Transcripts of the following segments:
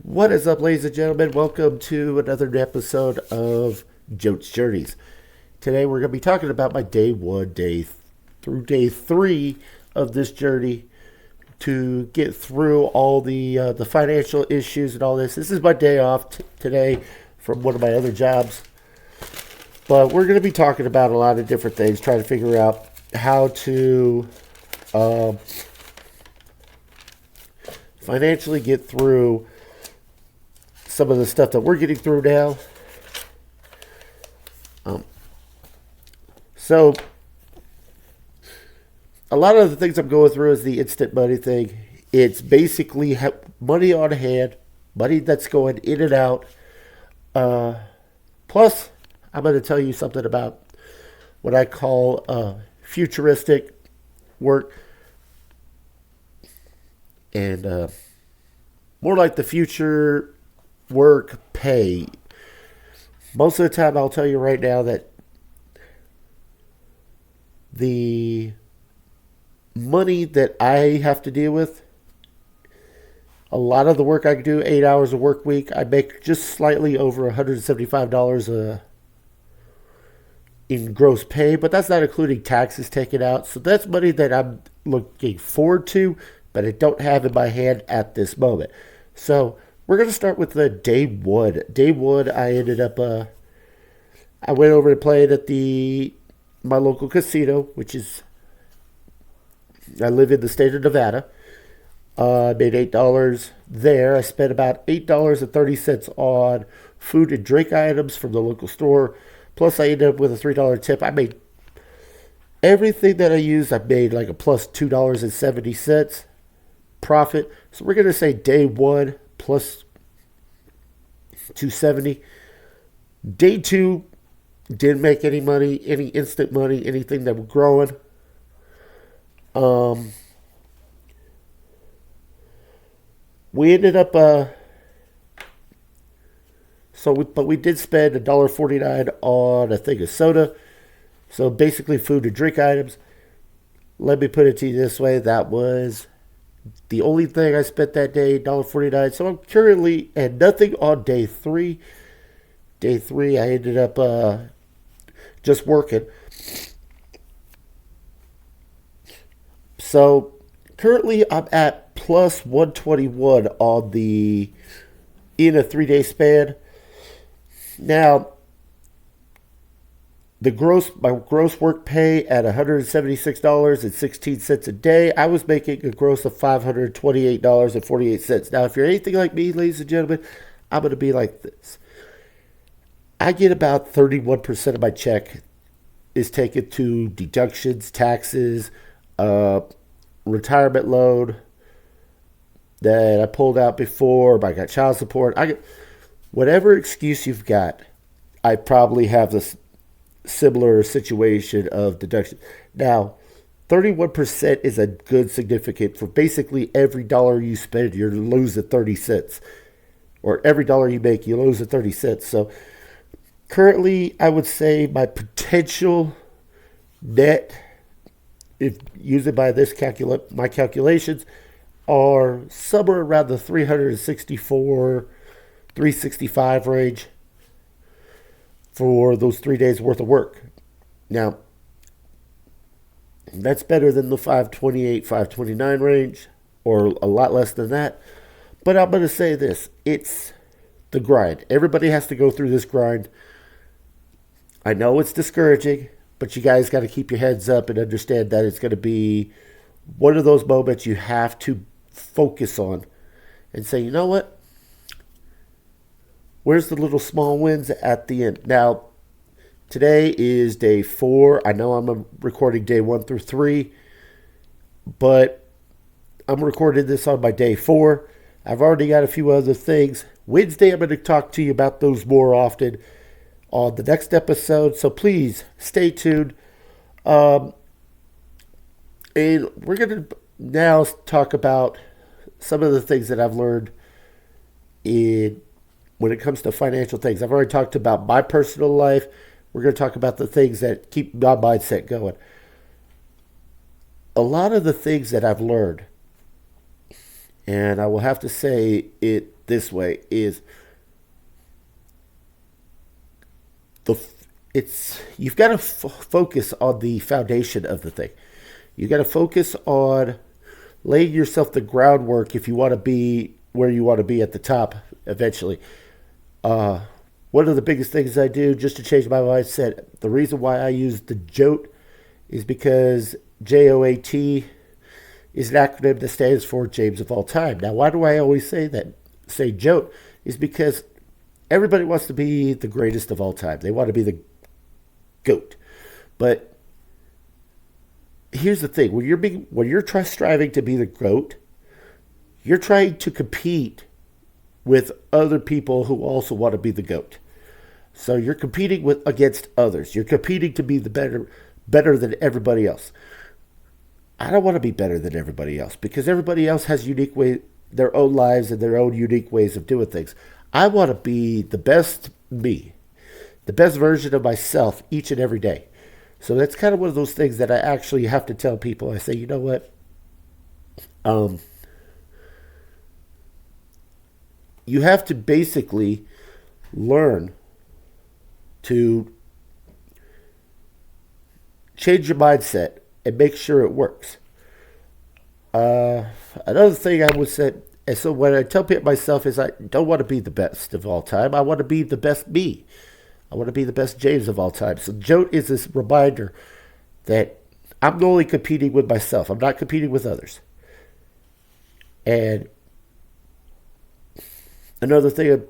What is up, ladies and gentlemen? Welcome to another episode of Jotes Journeys. Today we're going to be talking about my day one, through day three of this journey to get through all the financial issues and all this. This is my day off today from one of my other jobs. But we're going to be talking about a lot of different things, trying to figure out how to financially get through some of the stuff that we're getting through now. So a lot of the things I'm going through is the instant money thing. It's basically money on hand, money that's going in and out. Plus, I'm going to tell you something about what I call futuristic work, and more like the future work pay. Most of the time, I'll tell you right now that the money that I have to deal with, a lot of the work I can do, 8 hours a work week, I make just slightly over $175 in gross pay, but that's not including taxes taken out. So that's money that I'm looking forward to, but I don't have in my hand at this moment. So we're going to start with the day one. Day one, I ended up, I went over and played at my local casino, which is, I live in the state of Nevada. I made $8 there. I spent about $8.30 on food and drink items from the local store. Plus, I ended up with a $3 tip. I made everything that I used, I made like a plus $2.70 profit. So we're going to say day one plus 270. Day two, didn't make any money, any instant money, anything that was growing. We ended up, but we did spend $1.49 on a thing of soda. So basically food and drink items. Let me put it to you this way. That was the only thing I spent that day, $1.49. So I'm currently at nothing on day three. Day three, I ended up just working. So currently I'm at plus 121 in a 3-day span. Now, my gross work pay at $176.16 a day. I was making a gross of $528.48. Now, if you're anything like me, ladies and gentlemen, I'm going to be like this. I get about 31% of my check is taken to deductions, taxes, retirement loan that I pulled out before. I got child support. Whatever excuse you've got, I probably have this similar situation of deduction. Now, 31% is a good significant for basically every dollar you spend, you're losing 30 cents. Or every dollar you make, you lose 30 cents. So currently, I would say my potential net, if using by my calculations, are somewhere around the 364, 365 range for those 3 days worth of work. Now, that's better than the 528, 529 range, or a lot less than that. But I'm going to say this. It's the grind. Everybody has to go through this grind. I know it's discouraging, but you guys got to keep your heads up and understand that it's going to be one of those moments you have to focus on and say, you know what? Where's the little small wins at the end? Now, today is day 4. I know I'm recording day 1 through 3, but I'm recording this on my day 4. I've already got a few other things. Wednesday, I'm going to talk to you about those more often on the next episode, so please stay tuned. And we're going to now talk about some of the things that I've learned when it comes to financial things. I've already talked about my personal life. We're going to talk about the things that keep my mindset going. A lot of the things that I've learned, and I will have to say it this way is the it's you've got to focus on the foundation of the thing. You got to focus on laying yourself the groundwork if you want to be where you want to be at the top eventually. One of the biggest things I do just to change my mindset, the reason why I use the JOAT is because JOAT is an acronym that stands for James of all time. Now, why do I always say JOAT? Is because everybody wants to be the greatest of all time. They want to be the GOAT. But here's the thing: when you're striving to be the GOAT, you're trying to compete with other people who also want to be the GOAT. So you're competing against others. You're competing to be the better than everybody else. I don't want to be better than everybody else because everybody else has their own lives and their own unique ways of doing things. I want to be the best me, the best version of myself each and every day. So that's kind of one of those things that I actually have to tell people. I say, you know what? You have to basically learn to change your mindset and make sure it works. Another thing I would say, and so when I tell myself is I don't want to be the best of all time. I want to be the best me. I want to be the best James of all time. So JOAT is this reminder that I'm only competing with myself. I'm not competing with others. And another thing,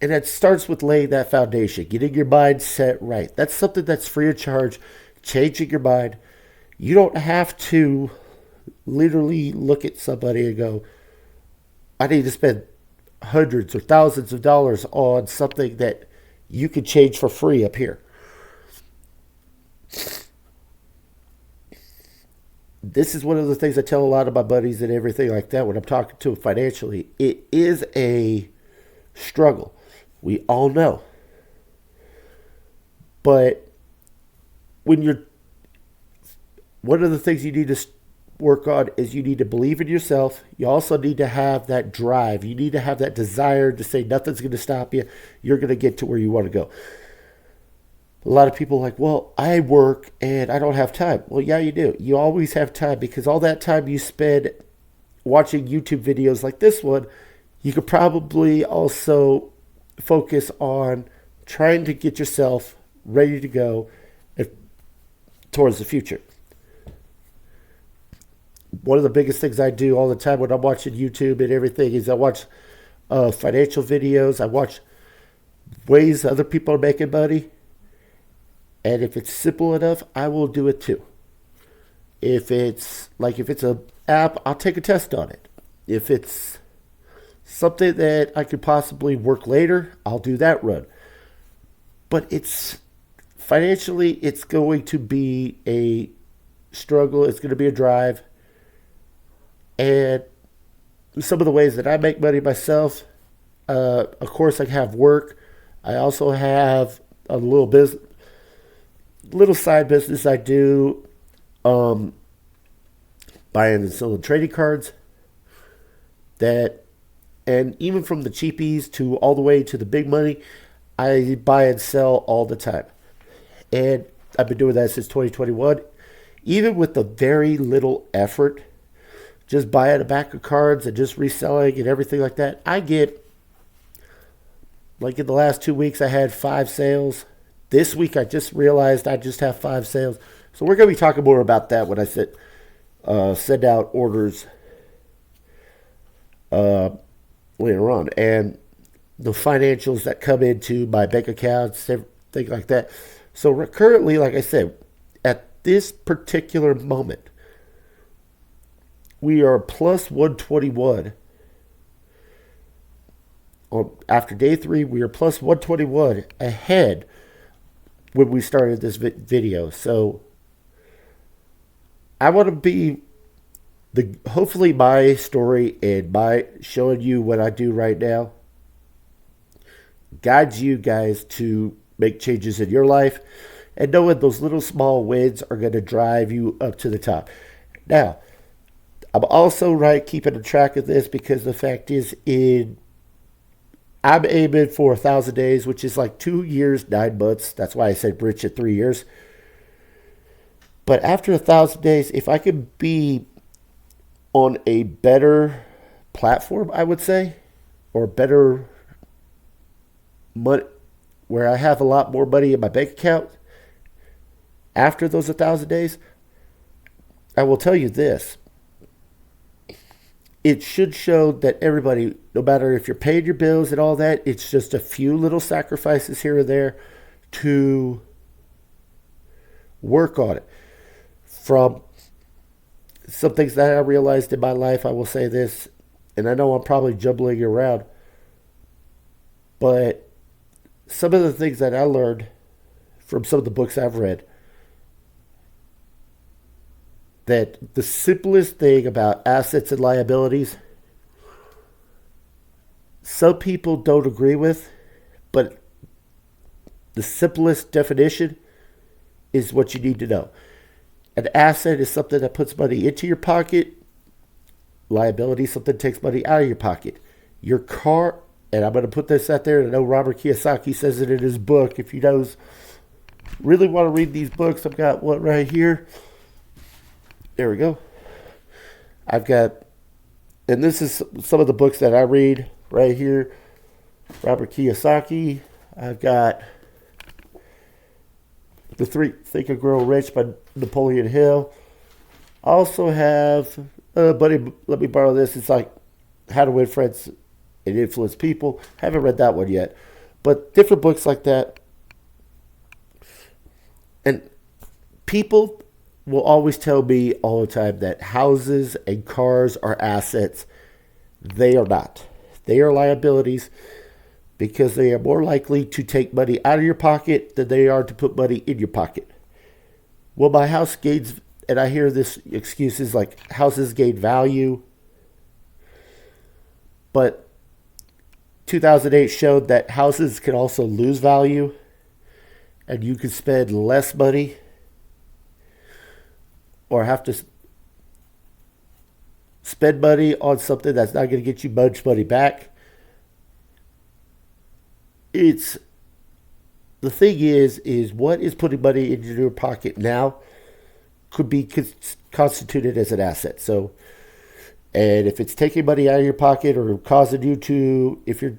and it starts with laying that foundation, getting your mindset right. That's something that's free of charge, changing your mind. You don't have to literally look at somebody and go, I need to spend hundreds or thousands of dollars on something that you can change for free up here. This is one of the things I tell a lot of my buddies and everything like that when I'm talking to them financially. It is a struggle. We all know. But one of the things you need to work on is you need to believe in yourself. You also need to have that drive. You need to have that desire to say nothing's going to stop you. You're going to get to where you want to go. A lot of people are like, well, I work and I don't have time. Well, yeah, you do. You always have time because all that time you spend watching YouTube videos like this one, you could probably also focus on trying to get yourself ready to go towards the future. One of the biggest things I do all the time when I'm watching YouTube and everything is I watch financial videos. I watch ways other people are making money. And if it's simple enough, I will do it too. If it's an app, I'll take a test on it. If it's something that I could possibly work later, I'll do that run. But financially, it's going to be a struggle. It's going to be a drive. And some of the ways that I make money myself, of course, I have work. I also have a little side business I do, buying and selling trading cards. And even from the cheapies to all the way to the big money, I buy and sell all the time. And I've been doing that since 2021. Even with the very little effort, just buying a back of cards and just reselling and everything like that, I get, like in the last 2 weeks, I had 5 sales. This week, I just realized I just have 5 sales. So we're going to be talking more about that when I send out orders later on. And the financials that come into my bank accounts, things like that. So currently, like I said, at this particular moment, we are plus 121. After day 3, we are plus 121 ahead when we started this video. So I want to be hopefully my story and my showing you what I do right now guides you guys to make changes in your life and knowing those little small wins are going to drive you up to the top. Now, I'm also right keeping a track of this because the fact is, I'm aiming for 1,000 days, which is like 2 years, 9 months. That's why I said rich at 3 years. But after 1,000 days, if I could be on a better platform, I would say, or better money, where I have a lot more money in my bank account after those 1,000 days, I will tell you this. It should show that everybody, no matter if you're paying your bills and all that, it's just a few little sacrifices here and there to work on it. From some things that I realized in my life, I will say this, and I know I'm probably jumbling around, but some of the things that I learned from some of the books I've read, that the simplest thing about assets and liabilities, some people don't agree with, but the simplest definition is what you need to know. An asset is something that puts money into your pocket. Liability is something that takes money out of your pocket. Your car, and I'm going to put this out there, and I know Robert Kiyosaki says it in his book. If you guys really want to read these books, I've got one right here. There we go. I've got, and this is some of the books that I read right here. Robert Kiyosaki. I've got The Think and Grow Rich by Napoleon Hill. I also have, buddy, let me borrow this. It's like How to Win Friends and Influence People. Haven't read that one yet. But different books like that. And people will always tell me all the time that houses and cars are assets. They are not. They are liabilities because they are more likely to take money out of your pocket than they are to put money in your pocket. Well, my house gains, and I hear this excuses like houses gain value, but 2008 showed that houses can also lose value and you can spend less money or have to spend money on something that's not going to get you much money back. The thing is what is putting money in your pocket now could be constituted as an asset. So, and if it's taking money out of your pocket or causing you to, if you're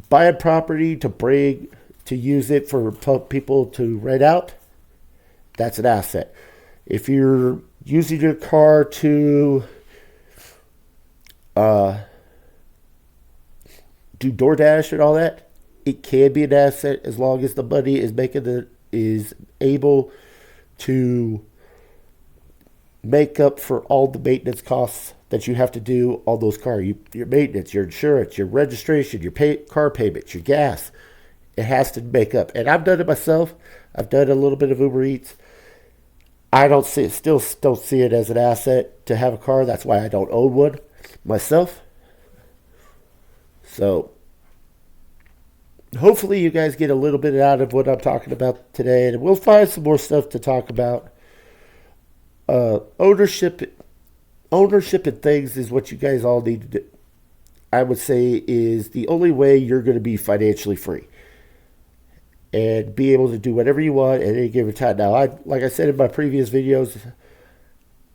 buying property to use it for people to rent out, that's an asset. If you're using your car to do DoorDash and all that, it can be an asset as long as the money is able to make up for all the maintenance costs that you have to do on those cars. Your maintenance, your insurance, your registration, your car payments, your gas. It has to make up. And I've done it myself. I've done a little bit of Uber Eats. I still don't see it as an asset to have a car. That's why I don't own one myself. So hopefully you guys get a little bit out of what I'm talking about today, and we'll find some more stuff to talk about. Ownership and things is what you guys all need to do. I would say is the only way you're going to be financially free and be able to do whatever you want at any given time. Now, like I said in my previous videos,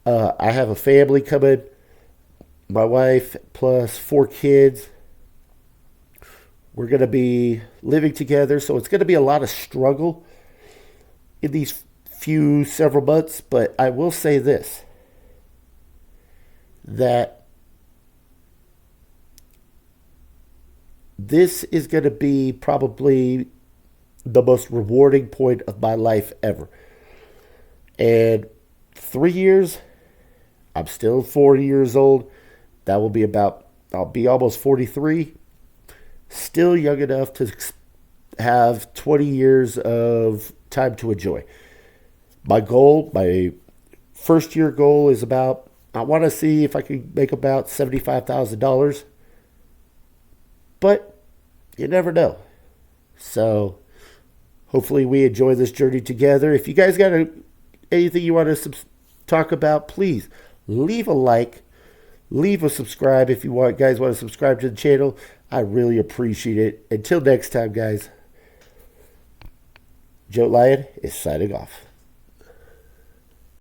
I have a family coming, my wife plus 4 kids. We're going to be living together, so it's going to be a lot of struggle in these several months. But I will say this, that this is going to be probably the most rewarding point of my life ever. And 3 years, I'm still 40 years old. That will be I'll be almost 43. Still young enough to have 20 years of time to enjoy. My first year goal is I want to see if I can make about $75,000. But you never know. So hopefully we enjoy this journey together. If you guys got anything you want to talk about, please leave a like, leave a subscribe if you guys want to subscribe to the channel. I really appreciate it. Until next time, guys, Joe Lion is signing off.